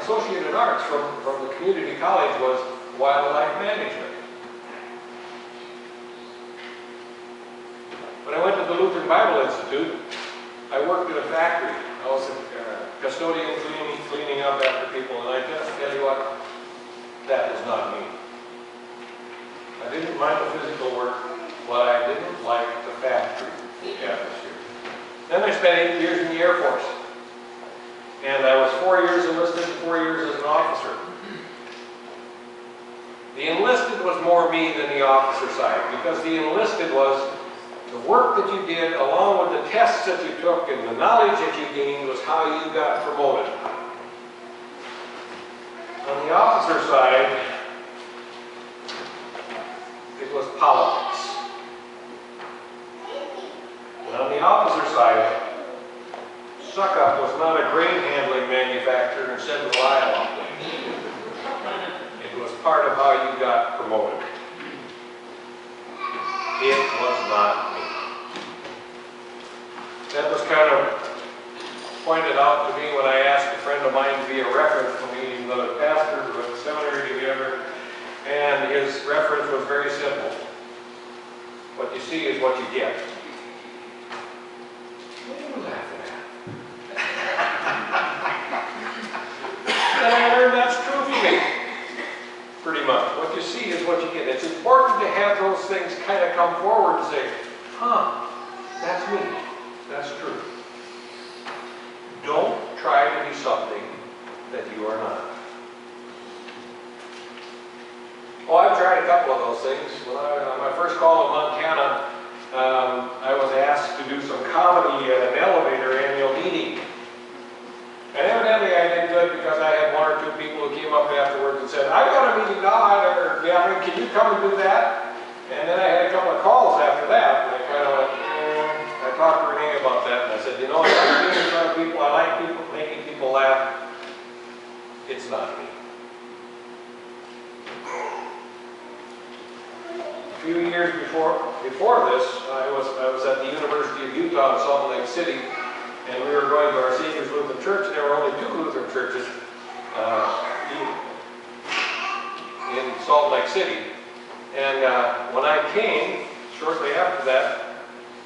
Associate in Arts from the community college was wildlife management. When I went to the Lutheran Bible Institute, I worked in a factory. I was a custodian cleaning up after people, and I just tell you what, that was not me. I didn't mind the physical work, but I didn't like the factory atmosphere. Then I spent 8 years in the Air Force. And I was 4 years enlisted and 4 years as an officer. The enlisted was more me than the officer side, because the enlisted was the work that you did along with the tests that you took and the knowledge that you gained was how you got promoted. On the officer side, it was politics. And on the officer side, Suck-Up was not a grain handling manufacturer and said rely on things. It was part of how you got promoted. It was not me. That was kind of pointed out to me when I asked a friend of mine to be a reference for me, even though the pastor was a seminary together, and his reference was very simple. What you see is what you get. What are you laughing at? And I learned that's true for me, pretty much. What you see is what you get. It's important to have those things kind of come forward and say, huh, that's me. That's true. Don't try to be something that you are not. Oh, I've tried a couple of those things. On my first call in Montana, I was asked to do some comedy at an elevator annual meeting. And evidently I did good because I had 1 or 2 people who came up afterwards and said, I've got a meeting now, or gathering, can you come and do that? And then I had a couple of calls after that, and I kind of went, I talked to Renee about that, and I said, you know, I like being in front of people, I like people, making people laugh. It's not me. A few years before this, I was at the University of Utah in Salt Lake City, and we were going to our Savior's Lutheran Church, and there were only 2 Lutheran churches in Salt Lake City. And when I came, shortly after that,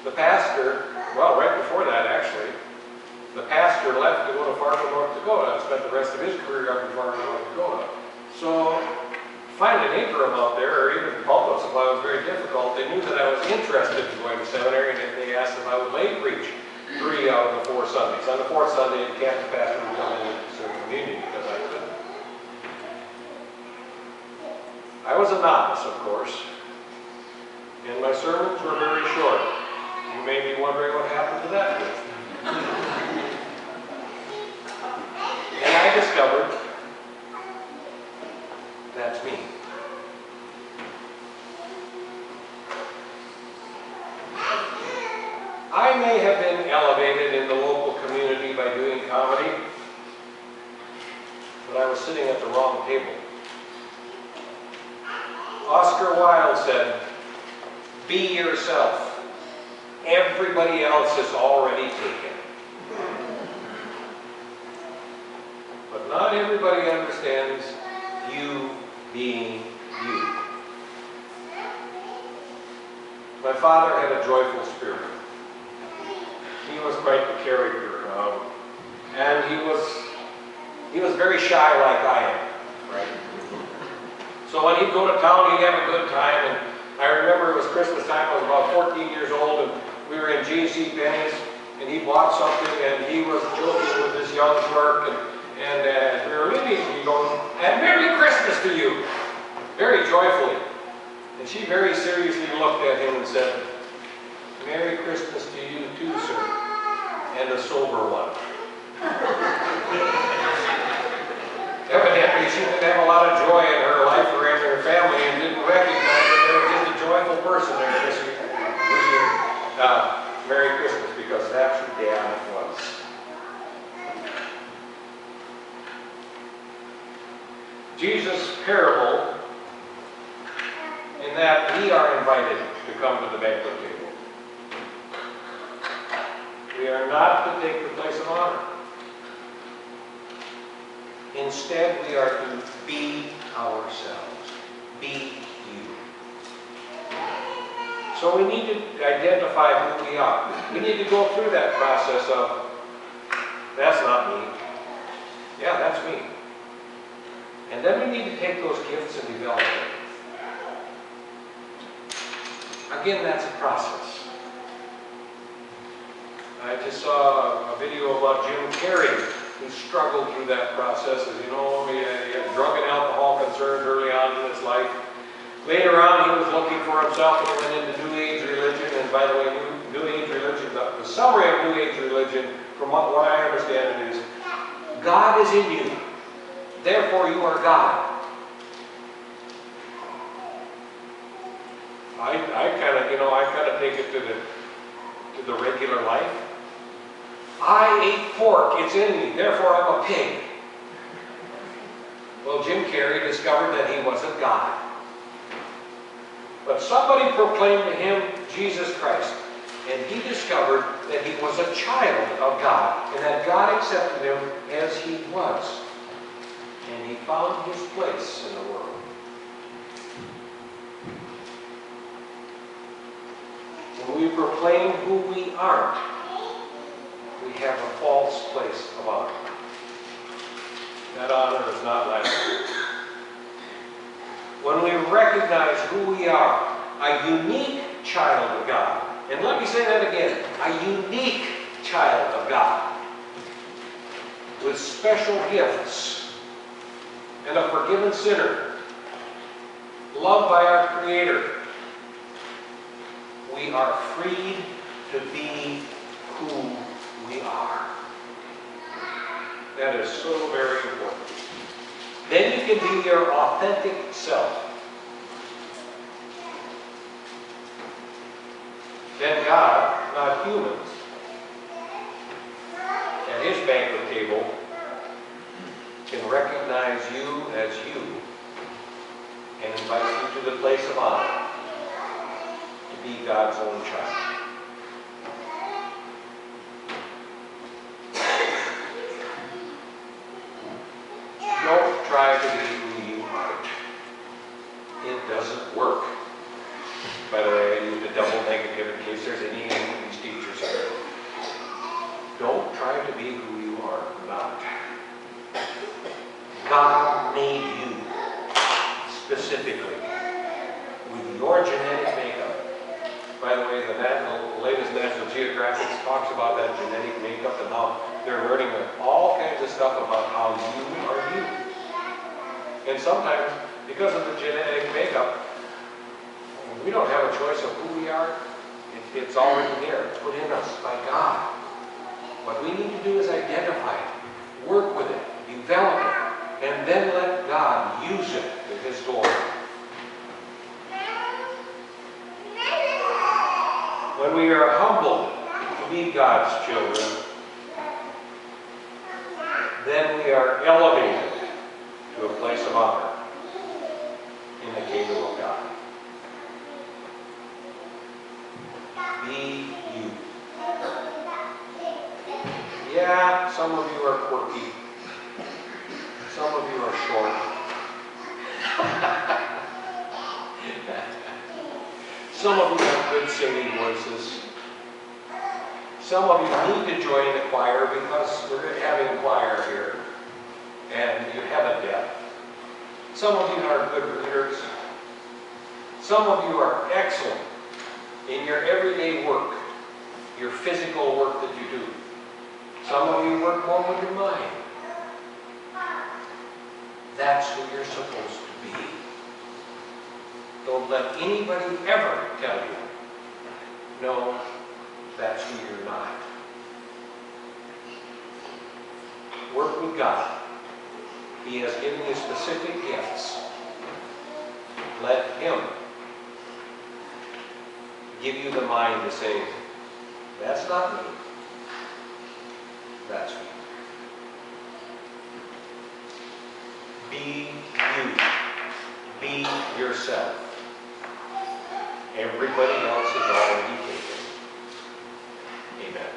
the pastor, well, right before that actually, the pastor left to go to Fargo, North Dakota, and spent the rest of his career up in Fargo, North Dakota. So finding an interim out there, or even pulpit supply, was very difficult. They knew that I was interested in going to seminary, and they asked if I would lay preach 3 out of the 4 Sundays. On the 4th Sunday, the campus pastor would come in and serve communion because I couldn't. I was a novice, of course, and my sermons were very short. You may be wondering what happened to that. And I discovered that's me. I may have been elevated in the local community by doing comedy, but I was sitting at the wrong table. Oscar Wilde said, be yourself. Everybody else is already taken. But not everybody understands you being you. My father had a joyful spirit. He was quite the character, and he was very shy like I am, right? So when he'd go to town, he'd have a good time, and I remember it was Christmas time. I was about 14 years old, and we were in J.C. Penney's, and he bought something, and he was joking with this young clerk, and we were leaving, and he goes, "And Merry Christmas to you," very joyfully. And she very seriously looked at him and said, "Merry Christmas to you too, sir, and a sober one." Evidently, she didn't have a lot of joy in her life or in her family and didn't recognize that there was just a joyful person there wishing Merry Christmas, because that's who Dad was. Jesus' parable, in that we are invited to come to the banquet table. We are not to take the place of honor. Instead, we are to be ourselves. Be you. So we need to identify who we are. We need to go through that process of, that's not me. Yeah, that's me. And then we need to take those gifts and develop them. Again, that's a process. I just saw a video about Jim Carrey, who struggled through that process. As you know, he had drug and alcohol concerns early on in his life. Later on, he was looking for himself and he went into New Age religion. And by the way, New Age religion, the summary of New Age religion, from what I understand it is, God is in you. Therefore, you are God. I kind of take it to the regular life. I ate pork, it's in me, therefore I'm a pig. Well, Jim Carrey discovered that he wasn't God. But somebody proclaimed to him Jesus Christ, and he discovered that he was a child of God, and that God accepted him as he was. And he found his place in the world. When we proclaim who we aren't, we have a false place of honor. That honor is not lasting. When we recognize who we are, a unique child of God. And let me say that again, a unique child of God. With special gifts. And a forgiven sinner. Loved by our Creator. We are freed to be who we are. That is so very important. Then you can be your authentic self. Then God, not humans, at his banquet table can recognize you as you and invite you to the place of honor to be God's own child. Don't try to be who you aren't. It doesn't work. By the way, I used a double negative in case there's any English teachers here. Don't try to be who you are not. God made you specifically with your genetic makeup. By the way, the latest National Geographic talks about that genetic makeup and how they're learning all kinds of stuff about how you are you. And sometimes, because of the genetic makeup, we don't have a choice of who we are. It's already there. It's put in us by God. What we need to do is identify it, work with it, develop it, and then let God use it to his glory. When we are humbled to be God's children, then we are elevated to a place of honor in the kingdom of God. Be you. Yeah, some of you are quirky. Some of you are short. Some of you have good singing voices. Some of you need to join the choir because we're having choir here. And you have a depth. Some of you are good readers. Some of you are excellent in your everyday work, your physical work that you do. Some of you work more with your mind. That's who you're supposed to be. Don't let anybody ever tell you, no, that's who you're not. Work with God. He has given you specific gifts. Let him give you the mind to say, that's not me. That's me. Be you. Be yourself. Everybody else is already taken. Amen.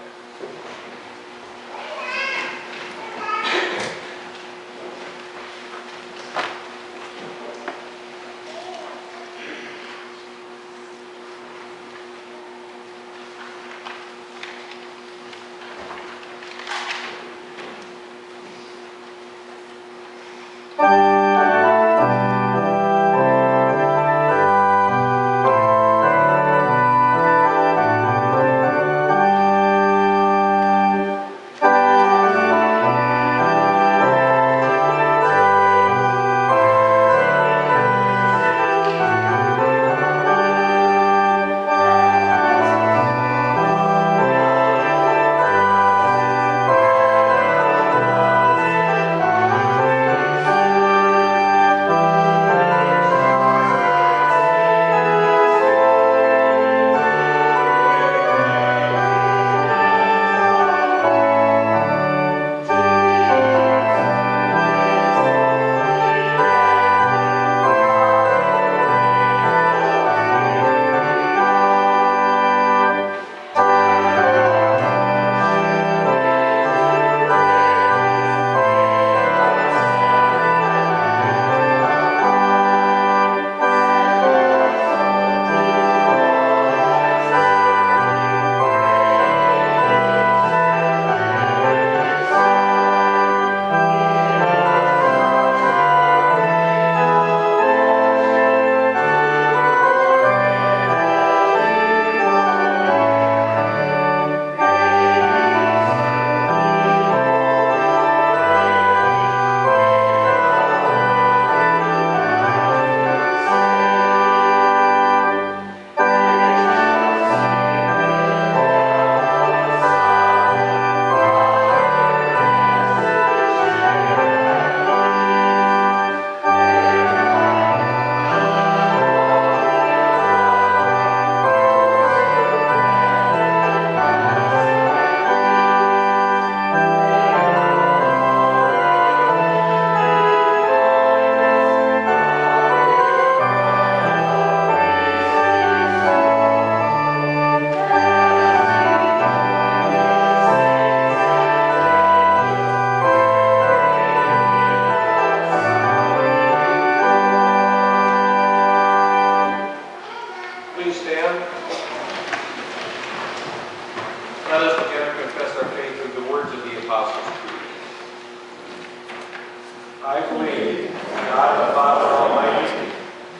I believe in God the Father Almighty,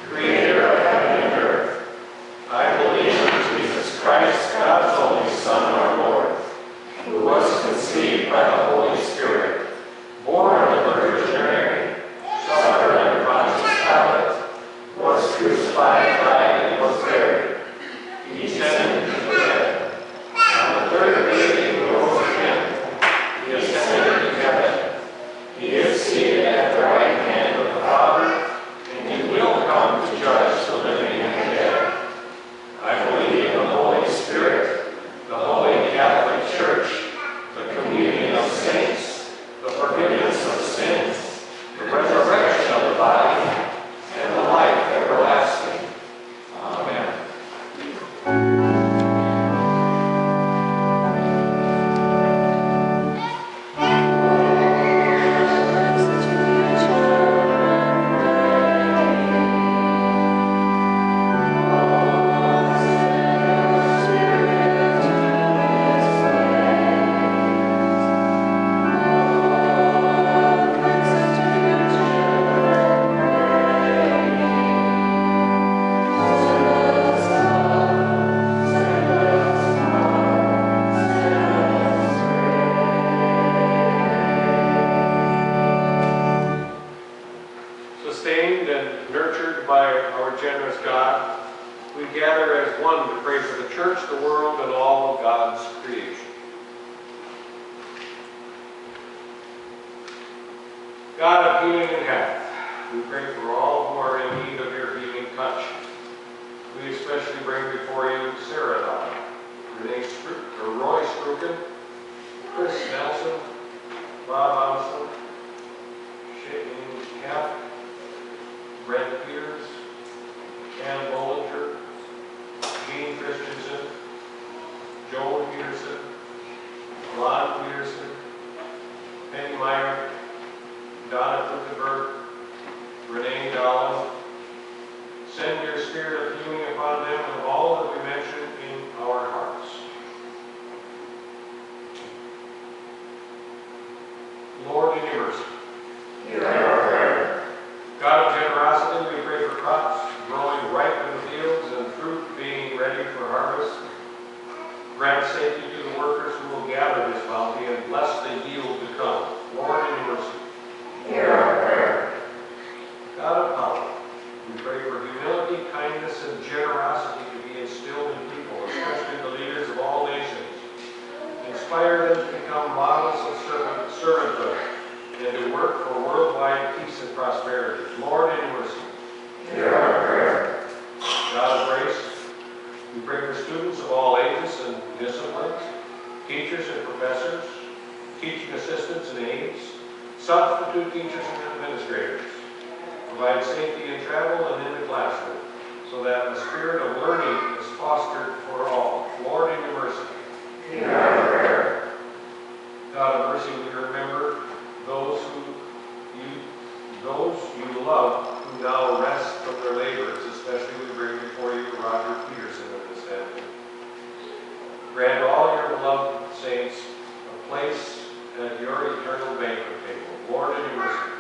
creator of heaven and earth. I believe in Jesus Christ, God's only Son, our Lord, who was conceived by the Holy Spirit, born of the Virgin Mary, suffered under Pontius Pilate, was crucified, died, and was buried. He descended into the dead. On the third day he rose again. He ascended to heaven. He is seated at the right hand of the Father, and he will come to judge the living and the dead. I believe in the Holy Spirit, the Holy Catholic Church, the communion of saints, the forgiveness of sins, the resurrection of the body, and the life everlasting. Amen. Sustained and nurtured by our generous God, we gather as one to pray for the church, the world, and all of God's creation. God of healing and health, we pray for all who are in need of your healing touch. We especially bring before you Sarah Dye, Roy Struken, Chris Nelson, Bob Amson, Shane Kapp, Brent Peters, Ken Bollinger, Gene Christensen, Joel Peterson, Lon Peterson, Penny Meyer, Donna Kluckenberg, Renee Dolan. Send your spirit of healing upon them and all that we mention in our hearts. Lord, in your mercy. pray for humility, kindness, and generosity to be instilled in people, especially the leaders of all nations. Inspire them to become models of servanthood and to work for worldwide peace and prosperity. Lord, in mercy. Hear our prayer. God of grace, we pray for students of all ages and disciplines, teachers and professors, teaching assistants and aides, substitute teachers and administrators. Provide safety in travel and in the classroom, so that the spirit of learning is fostered for all. Lord, in your mercy. Hear our prayer. God of mercy, we remember those you love who now rest from their labors, especially we bring before you Roger Peterson and his family. Grant all your beloved saints a place at your eternal banquet table. Lord, in your mercy.